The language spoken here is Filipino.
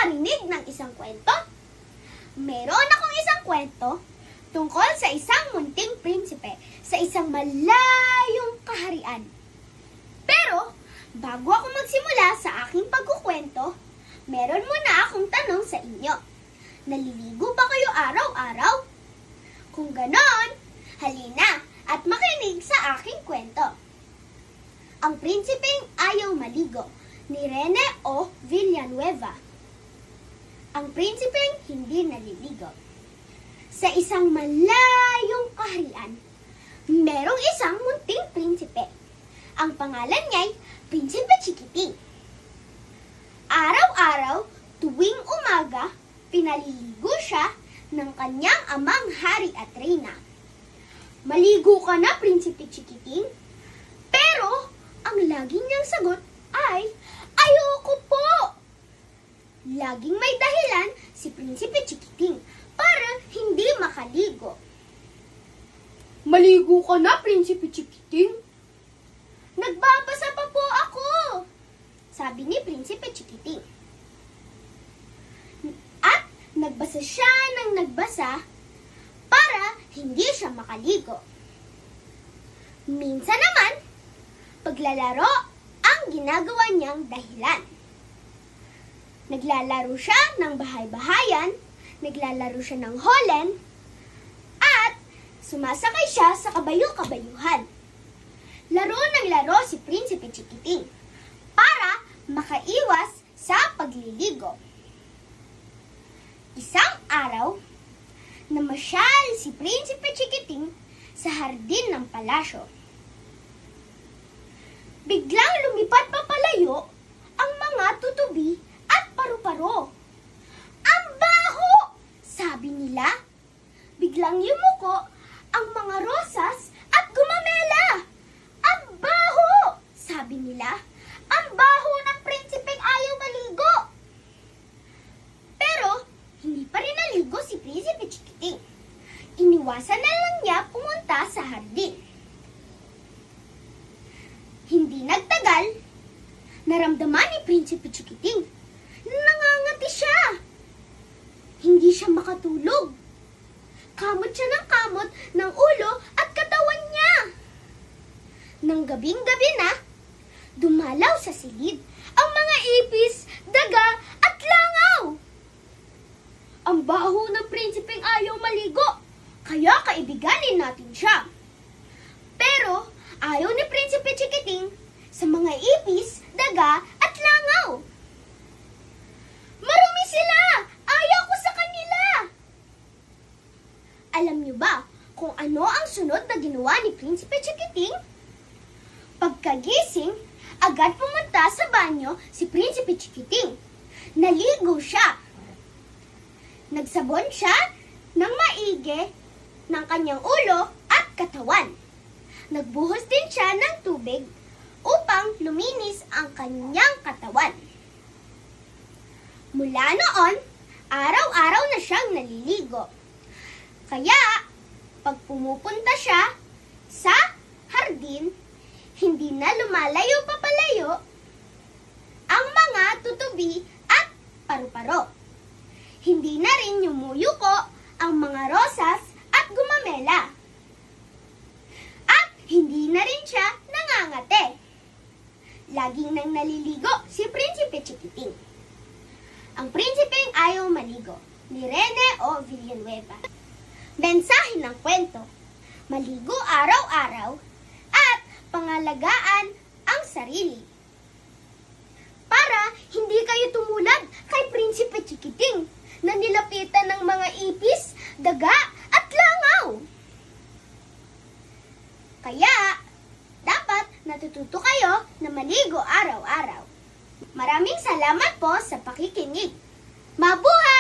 nakarinig ng isang kwento? Meron akong isang kwento tungkol sa isang munting prinsipe sa isang malayong kaharian. Pero, bago ako magsimula sa aking pagkukwento, meron muna akong tanong sa inyo. Naliligo ba kayo araw-araw? Kung ganon, halina at makinig sa aking kwento. Ang Prinsipeng Ayaw Maligo ni Rene O. Villanueva. Ang Prinsipeng Hindi Naliligo. Sa isang malayong kaharian, merong isang munting prinsipe. Ang pangalan niya'y Prinsipe Chikiting. Araw-araw, tuwing umaga, pinaliligo siya ng kanyang amang hari at reyna. Maligo ka na, Prinsipe Chikiting? Pero, ang laging niyang sagot ay, ayoko po! Laging may dahilan si Prinsipe Chikiting para hindi makaligo. Maligo ka na, Prinsipe Chikiting? Nagbabasa pa po ako, sabi ni Prinsipe Chikiting. At nagbasa siya ng nagbasa para hindi siya makaligo. Minsan naman, paglalaro ang ginagawa niyang dahilan. Naglalaro siya ng bahay-bahayan, naglalaro siya ng holen, at sumasakay siya sa kabayo-kabayuhan. Laro ng laro si Prinsipe Chikiting para makaiwas sa pagliligo. Isang araw, namasyal si Prinsipe Chikiting sa hardin ng palasyo. Biglang lumipat papalayo ang mga tutubi at paru-paro. Ang baho! Sabi nila. Biglang yumuko ang mga rosas at gumamela. Ang baho! Sabi nila. Ang baho ng Prinsipeng Ayaw Maligo. Pero, hindi pa rin naligo si Prinsipe Chikiting. Iniwasan na lang niya pumunta sa hardin. Hindi nagtagal, naramdaman ni Prinsipe Chikiting na nangangati siya. Hindi siya makatulog. Kamot siya ng kamot ng ulo at katawan niya. Nang gabing-gabi na, dumalaw sa silid ang mga ipis, daga at langaw. Ang baho ng Prinsipeng Ayaw Maligo, kaya kaibiganin natin siya. Pero, ayaw ni Prinsipe Chikiting sa mga ipis, daga at langaw. Marumi sila! Ayaw ko sa kanila! Alam niyo ba kung ano ang sunod na ginawa ni Prinsipe Chikiting? Pagkagising, agad pumunta sa banyo si Prinsipe Chikiting. Naligo siya. Nagsabon siya ng maigi ng kanyang ulo at katawan. Nagbuhos din siya ng tubig upang luminis ang kanyang katawan. Mula noon, araw-araw na siyang naliligo. Kaya, pag pumupunta siya sa hardin, hindi na lumalayo papalayo ang mga tutubi at paru-paro. Hindi na rin yumuyuko ang mga rosas at gumamela. At hindi na rin siya nangangate. Laging nang naliligo si Prinsipe Chikiting. Ang Prinsipeng Ayaw Maligo ni Rene O. Villanueva. Mensahe ng kwento: maligo araw-araw at pangalagaan ang sarili. Para hindi kayo tumulad kay Prinsipe Chikiting na nilapitan ng mga ipis, daga at langaw. Kaya, dapat natututo kayo na maligo araw-araw. Maraming salamat po sa pakikinig. Mabuhay!